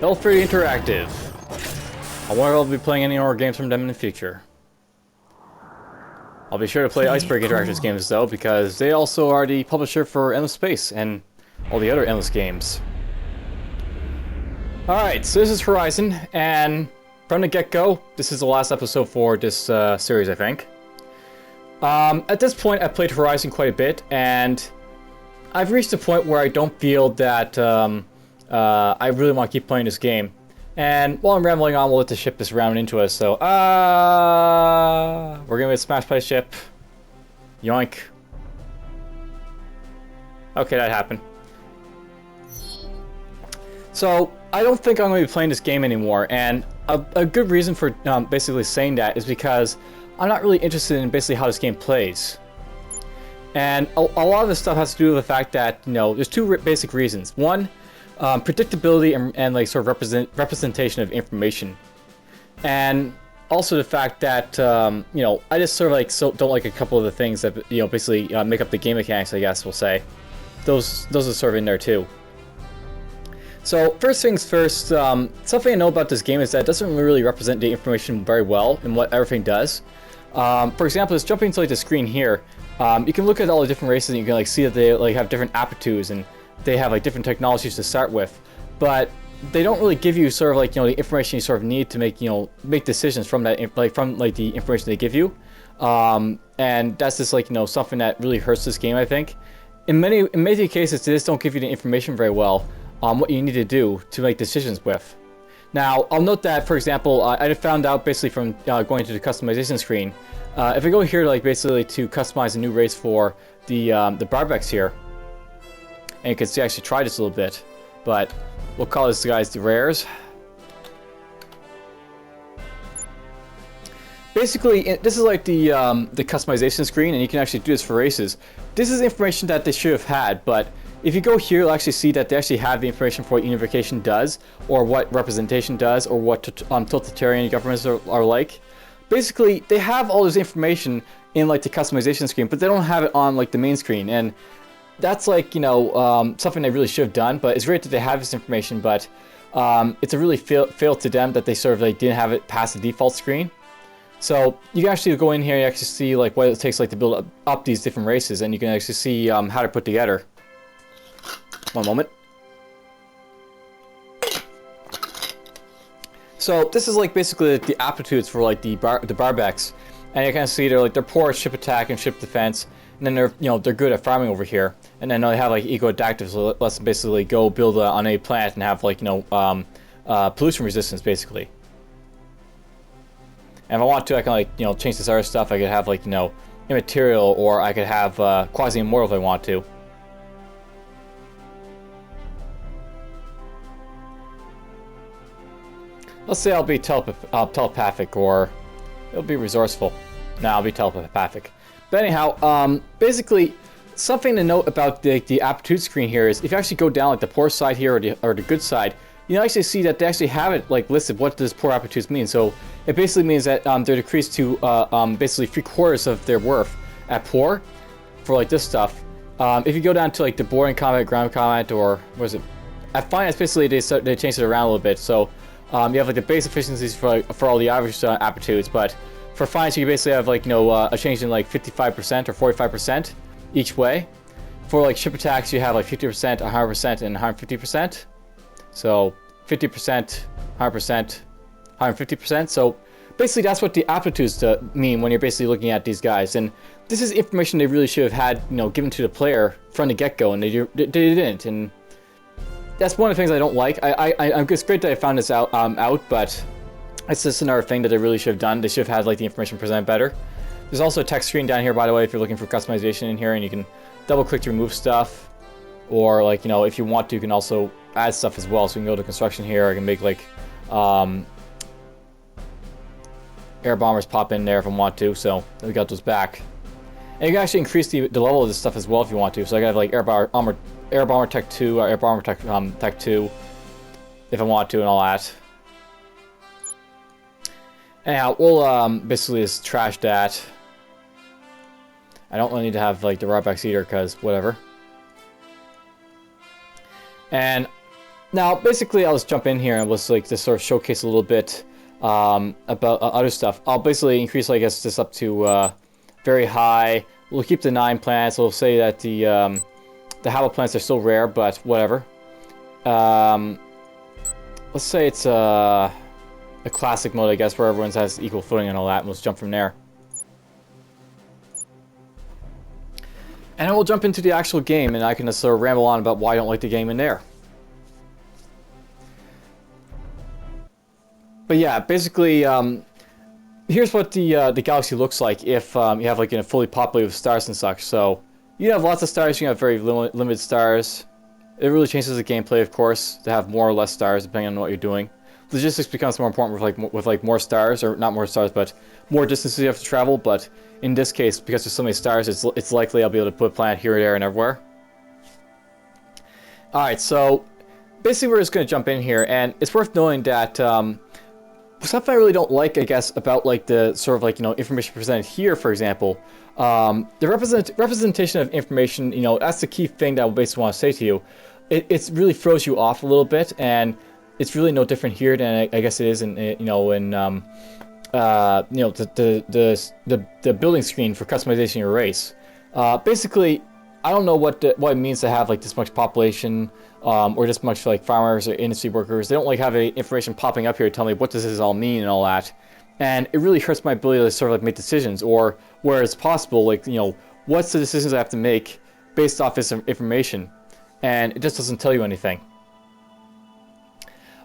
Belfry Interactive. I wonder if I'll be playing any more games from them in the future. I'll be sure to play Iceberg Interactive's games though, because they also are the publisher for Endless Space and all the other Endless games. Alright, so this is Horizon, and from the get-go, this is the last episode for this series, I think. At this point, I've played Horizon quite a bit, and I've reached a point where I don't feel that I really want to keep playing this game. And while I'm rambling on, we'll let the ship just round into us, so we're gonna get smashed by the ship. Yoink. Okay, that happened. So, I don't think I'm going to be playing this game anymore, and a good reason for basically saying that is because I'm not really interested in basically how this game plays. And a lot of this stuff has to do with the fact that, you know, there's two basic reasons. One, predictability and like sort of representation of information, and also the fact that you know, I just sort of like don't like a couple of the things that, you know, basically make up the game mechanics, I guess we'll say. Those are sort of in there too. So first things first, something I know about this game is that it doesn't really represent the information very well in what everything does. For example, just jumping to like the screen here, you can look at all the different races and you can like see that they like have different aptitudes and they have like different technologies to start with, but they don't really give you sort of like, you know, the information you sort of need to make, you know, make decisions from that, from the information they give you. And that's just like, you know, something that really hurts this game, I think. In many cases, they just don't give you the information very well on what you need to do to make decisions with. Now, I'll note that, for example, I found out basically from going to the customization screen. If I go here, like basically to customize a new race for the Barbecs here, and you can see I actually tried this a little bit, but we'll call this guys the rares. Basically, this is like the customization screen, and you can actually do this for races. This is information that they should have had, but if you go here, you'll actually see that they actually have the information for what unification does, or what representation does, or what totalitarian governments are like. Basically, they have all this information in like the customization screen, but they don't have it on like the main screen, and that's like, you know, something they really should have done. But it's great that they have this information, but it's a really fail to them that they sort of like didn't have it past the default screen. So you can actually go in here and actually see like what it takes like to build up these different races, and you can actually see how to put together. One moment. So this is like basically the aptitudes for like the Barbecs, and you can see they're poor at ship attack and ship defense, and then they're good at farming over here, and then they have like eco-adaptive, so let's basically go build on a plant and have like, you know, pollution resistance basically. And if I want to, I can like, you know, change this other stuff. I could have like, you know, immaterial, or I could have quasi-immortal if I want to. Let's say I'll be telepathic, or it'll be resourceful. No, I'll be telepathic. But anyhow, basically, something to note about the aptitude screen here is if you actually go down like the poor side here or the good side, you actually see that they actually have it like listed. What does poor aptitudes mean? So it basically means that they're decreased to basically 3/4 of their worth at poor for like this stuff. If you go down to like the boring combat, ground combat, or what is it? At finance, basically they changed it around a little bit. So you have like the base efficiencies for all the average aptitudes, but for finance you basically have like, you know, a change in like 55% or 45% each way. For like ship attacks you have like 50%, 100%, and 150%. So 50%, 100%, 150%. So basically that's what the aptitudes mean when you're basically looking at these guys. And this is information they really should have had, you know, given to the player from the get-go, and they didn't. And that's one of the things I don't like. It's great that I found this out, but it's just another thing that they really should have done. They should have had like the information presented better. There's also a text screen down here, by the way, if you're looking for customization in here, and you can double-click to remove stuff, or like, you know, if you want to, you can also add stuff as well. So we can go to construction here. I can make like air bombers pop in there if I want to. So we got those back, and you can actually increase the level of this stuff as well if you want to. So I got like air bomber tech 2, or air bomber tech 2 if I want to, and all that. Anyhow, we'll basically just trash that. I don't really need to have like the Barbecs either, because whatever. And Now, basically, I'll just jump in here and let's like just sort of showcase a little bit about other stuff. I'll basically increase, I guess, this up to very high. We'll keep the 9 plants. We'll say that the habit plants are still rare, but whatever. Let's say it's a classic mode, I guess, where everyone has equal footing and all that, and let's jump from there. And then we'll jump into the actual game, and I can just sort of ramble on about why I don't like the game in there. But yeah, basically, here's what the galaxy looks like if you have like fully populated with stars and such. So you have lots of stars, you have very limited stars. It really changes the gameplay, of course, to have more or less stars depending on what you're doing. Logistics becomes more important with more stars, or not more stars, but more distances you have to travel. But in this case, because there's so many stars, it's likely I'll be able to put a planet here, there, and everywhere. All right, so basically we're just going to jump in here, and it's worth knowing that something I really don't like, I guess, about like the sort of like information presented here, for example, the representation of information. That's the key thing that I basically want to say to you. It really throws you off a little bit, and it's really no different here than I guess it is in the building screen for customization of your race. Basically, I don't know what it means to have like this much population, or this much like farmers or industry workers. They don't like have any information popping up here to tell me what does this all mean and all that, and it really hurts my ability to sort of like make decisions, or where it's possible, like what's the decisions I have to make based off this information, and it just doesn't tell you anything.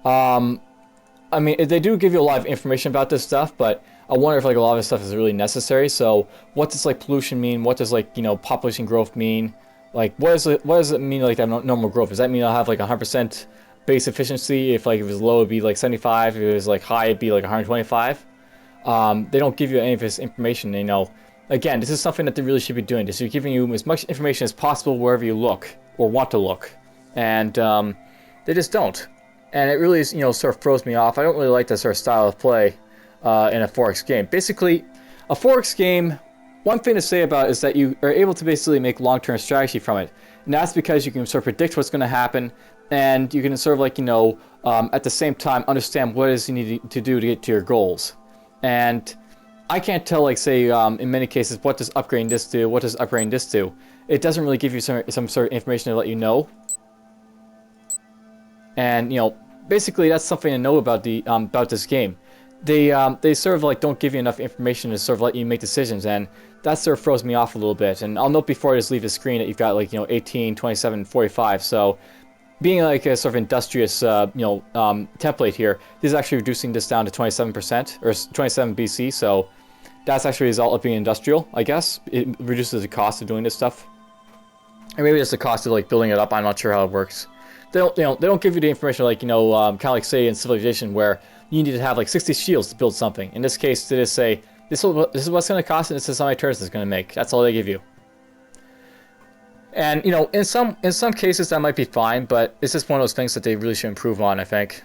I mean, they do give you a lot of information about this stuff, but I wonder if like a lot of this stuff is really necessary. So what does like pollution mean? What does like population growth mean? Like what does it mean like that normal growth? Does that mean I'll have like 100% base efficiency? If like it was low, it'd be like 75. If it was like high, it'd be like 125. They don't give you any of this information. Again, this is something that they really should be doing. They're giving you as much information as possible wherever you look or want to look, and they just don't. And it really sort of throws me off. I don't really like that sort of style of play in a 4X game. Basically, a 4X game, one thing to say about it is that you are able to basically make long-term strategy from it. And that's because you can sort of predict what's going to happen, and you can sort of like, at the same time understand what it is you need to do to get to your goals. And I can't tell, like, say, in many cases, what does upgrading this do, what does upgrading this do. It doesn't really give you some sort of information to let you know. And, basically that's something to know about about this game. They sort of like don't give you enough information to sort of let you make decisions, and that sort of throws me off a little bit. And I'll note before I just leave the screen that you've got like 18, 27, 45. So being like a sort of industrious template here, this is actually reducing this down to 27% or 27 BC. So that's actually a result of being industrial, I guess. It reduces the cost of doing this stuff, or maybe it's the cost of like building it up. I'm not sure how it works. They don't give you the information like kind of like say in Civilization where you need to have like 60 shields to build something. In this case, they just say this is what's going to cost, and this is how many turns it's going to make. That's all they give you. And in some cases that might be fine, but it's just one of those things that they really should improve on, I think.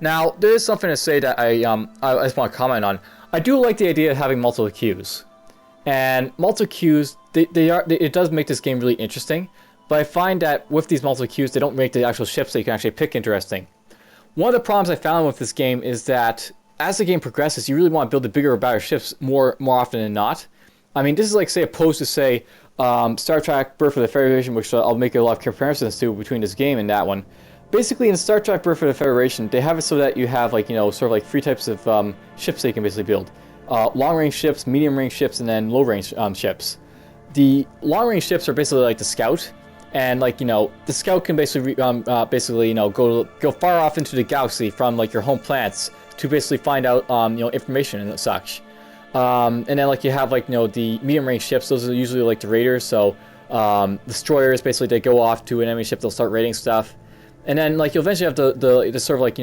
Now there is something to say that I just want to comment on. I do like the idea of having multiple queues, and multiple queues. It does make this game really interesting, but I find that with these multiple queues, they don't make the actual ships that you can actually pick interesting. One of the problems I found with this game is that as the game progresses, you really want to build the bigger or better ships more often than not. I mean, this is like, say, opposed to, say, Star Trek Birth of the Federation, which I'll make a lot of comparisons to between this game and that one. Basically, in Star Trek Birth of the Federation, they have it so that you have, like, sort of like 3 types of ships that you can basically build. Long-range ships, medium-range ships, and then low-range ships. The long-range ships are basically like the Scout, and like the Scout can basically go far off into the galaxy from like your home planets to basically find out information and such. And then like you have like the medium-range ships. Those are usually like the raiders. So destroyers, basically they go off to an enemy ship, they'll start raiding stuff, and then like you'll eventually have the sort of like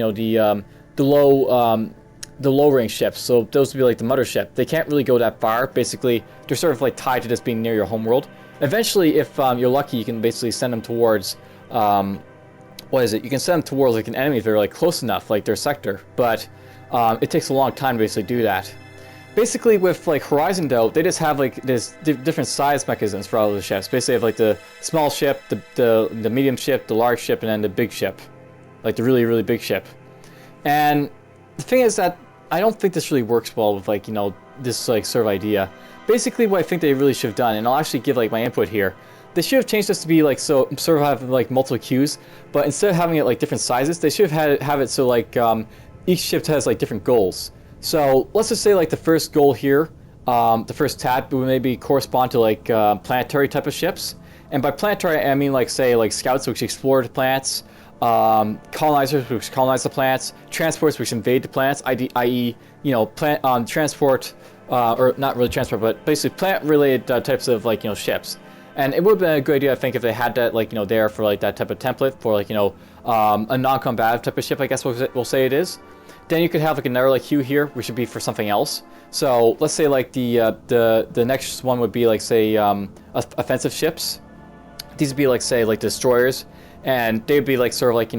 the low-range ships. So those would be like the mothership. They can't really go that far. Basically, they're sort of like tied to just being near your home world. Eventually, if you're lucky, you can basically send them towards what is it? You can send them towards like an enemy if they're like close enough, like their sector. But it takes a long time to basically do that. basically with like Horizon though, they just have like this different size mechanisms for all the ships. Basically, they have like the small ship, the medium ship, the large ship, and then the big ship, like the really really big ship. And the thing is that I don't think this really works well with like this like sort of idea. Basically, what I think they really should have done, and I'll actually give like my input here. They should have changed this to be like so sort of have like multiple queues, but instead of having it like different sizes, they should have it so like each ship has like different goals. So let's just say like the first goal here, the first tab would maybe correspond to like planetary type of ships, and by planetary I mean like say like scouts which explore the planets, colonizers which colonize the planets, transports which invade the planets, i.e. transport. Or not really transport, but basically plant-related types of like ships. And it would have been a good idea, I think, if they had that like there for like that type of template for like a non-combative type of ship, I guess we'll say it is. Then you could have like another like queue here, which would be for something else. So let's say like the next one would be like say offensive ships. These would be like say like destroyers, and they'd be like sort of like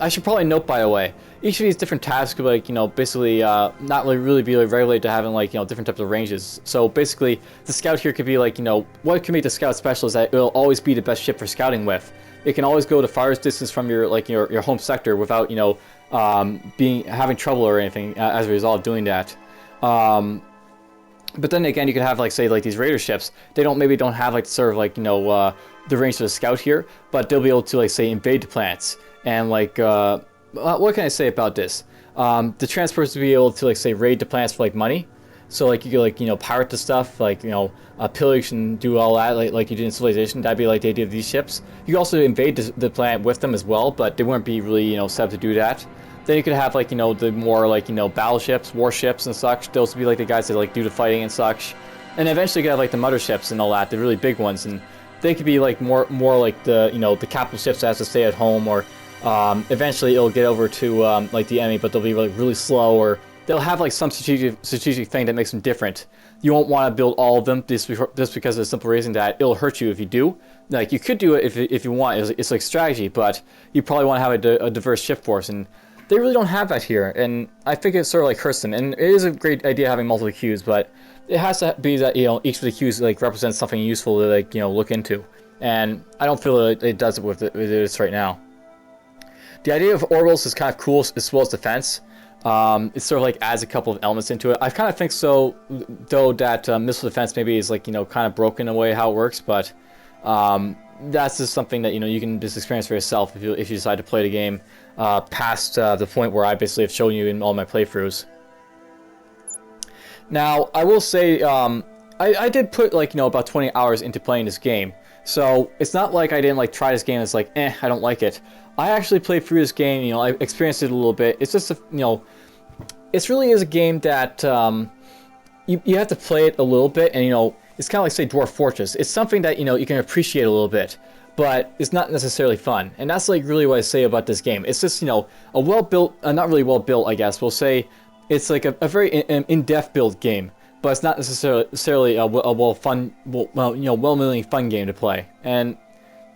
I should probably note, by the way, each of these different tabs could like basically not really be like regulated to having like different types of ranges. So basically the scout here could be like what can make the scout special is that it will always be the best ship for scouting with. It can always go the farthest distance from your your home sector without having trouble or anything as a result of doing that. But then again, you could have like say like these raider ships. They maybe don't have like sort of like the range of the scout here, but they'll be able to like say invade the planets. And like, what can I say about this? The transporters will be able to like say raid the planets for like money. So like you could like pirate the stuff, like pillage and do all that like you did in Civilization. That'd be like the idea of these ships. You could also invade the planet with them as well, but they wouldn't be really set up to do that. Then you could have like the more like battleships, warships and such. Those would be like the guys that like do the fighting and such. And eventually you could have like the motherships and all that, the really big ones, and they could be like more like the the capital ships that has to stay at home, or eventually it'll get over to like the enemy, but they'll be like really slow, or they'll have like some strategic thing that makes them different. You won't want to build all of them just because of the simple reason that it'll hurt you if you do. Like you could do it if you want. It's like strategy, but you probably want to have a diverse ship force, and they really don't have that here. And I think it sort of like hurts them. And it is a great idea having multiple queues, but it has to be that each of the queues like represents something useful to like look into. And I don't feel that it does it with this right now. The idea of orbitals is kind of cool as well as defense. It sort of like adds a couple of elements into it. I kind of think so, though, that missile defense maybe is like kind of broken in a way how it works, but that's just something that you can just experience for yourself if you decide to play the game past the point where I basically have shown you in all my playthroughs. Now I will say I did put like about 20 hours into playing this game, so it's not like I didn't like try this game and it's like I don't like it. I actually played through this game, I experienced it a little bit. It's just, it really is a game that you have to play it a little bit, and, it's kind of like, say, Dwarf Fortress. It's something that, you can appreciate a little bit, but it's not necessarily fun. And that's, like, really what I say about this game. It's just, a well-built, not really well-built, I guess, we'll say, it's like a very in-depth built game, but it's not necessarily a well-meaning fun game to play. And,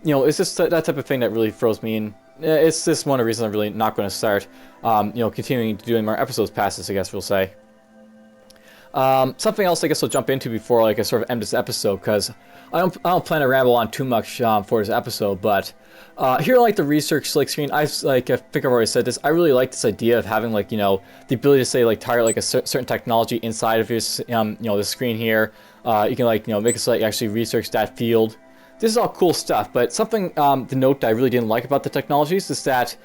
it's just that type of thing that really throws me in. It's just one of the reasons I'm really not going to start, continuing to doing more episodes past this, I guess we'll say. Something else I guess I'll jump into before like I sort of end this episode, because I don't plan to ramble on too much for this episode, but here like the research screen, I think I've already said this, I really like this idea of having like, the ability to say like target like a certain technology inside of your, the screen here. You can like, make it so that you actually research that field. This is all cool stuff, but something to note that I really didn't like about the technologies is that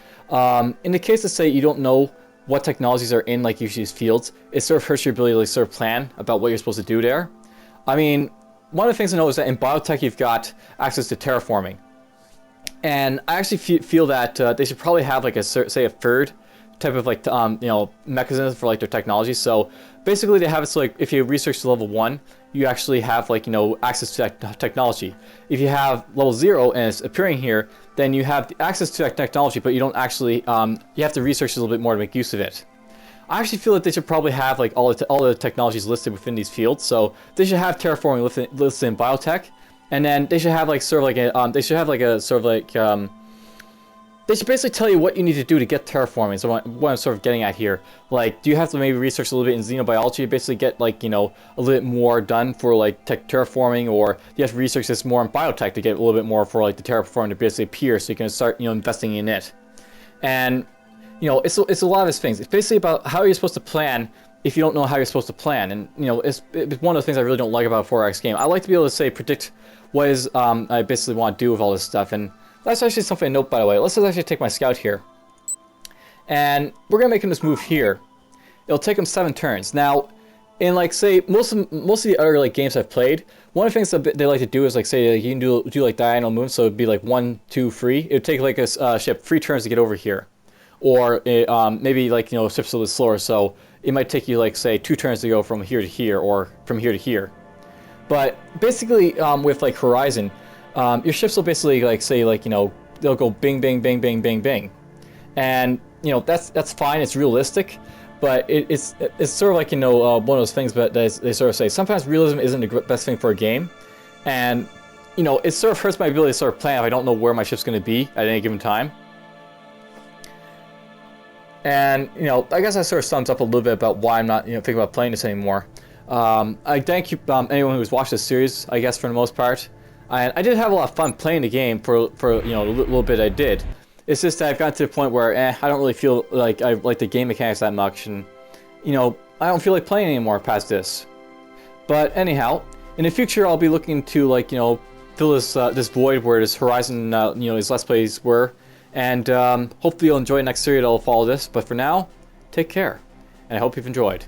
in the case of say you don't know what technologies are in like each of these fields, it sort of hurts your ability to like, sort of plan about what you're supposed to do there. I mean, one of the things to know is that in biotech you've got access to terraforming, and I actually feel that they should probably have like say a third type of like mechanism for like their technology. So basically they have it so like if you research to level 1, you actually have like access to that technology. If you have level 0 and it's appearing here, then you have access to that technology, but you don't actually you have to research a little bit more to make use of it. I actually feel that they should probably have like all the technologies listed within these fields. So they should have terraforming listed in biotech, and then they should have like sort of like a they should basically tell you what you need to do to get terraforming. So what I'm sort of getting at here, like, do you have to maybe research a little bit in xenobiology to basically get, like, you know, a little bit more done for, like, terraforming, or do you have to research this more in biotech to get a little bit more for, like, the terraforming to basically appear, so you can start, you know, investing in it. And, you know, it's a lot of these things. It's basically about how you're supposed to plan if you don't know how you're supposed to plan. And, you know, it's one of the things I really don't like about a 4X game. I like to be able to say, predict what is I basically want to do with all this stuff. And that's actually something to note, by the way. Let's just actually take my scout here. And we're going to make him this move here. It'll take him 7 turns. Now, in, like, say, most of the other, like, games I've played, one of the things that they like to do is, like, say, you can do like, diagonal moves, so it'd be, like, 1, 2, 3. It would take, like, a ship 3 turns to get over here. Or it, maybe, like, you know, ships a little slower, so it might take you, like, say, 2 turns to go from here to here, or from here to here. But basically, with, like, Horizon, your ships will basically, like, say, like, you know, they'll go bing, bing, bing, bing, bing, bing. And, you know, that's fine, it's realistic, but it's sort of like, you know, one of those things that they sort of say, sometimes realism isn't the best thing for a game. And, you know, it sort of hurts my ability to sort of plan if I don't know where my ship's going to be at any given time. And, you know, I guess that sort of sums up a little bit about why I'm not, you know, thinking about playing this anymore. I thank you, anyone who's watched this series, I guess, for the most part. And I did have a lot of fun playing the game for you know, a little bit I did. It's just that I've gotten to the point where, I don't really feel like I like the game mechanics that much, and, you know, I don't feel like playing anymore past this. But anyhow, in the future I'll be looking to, like, you know, fill this void where this Horizon, you know, these Let's Plays were. And hopefully you'll enjoy the next series that'll follow this. But for now, take care. And I hope you've enjoyed.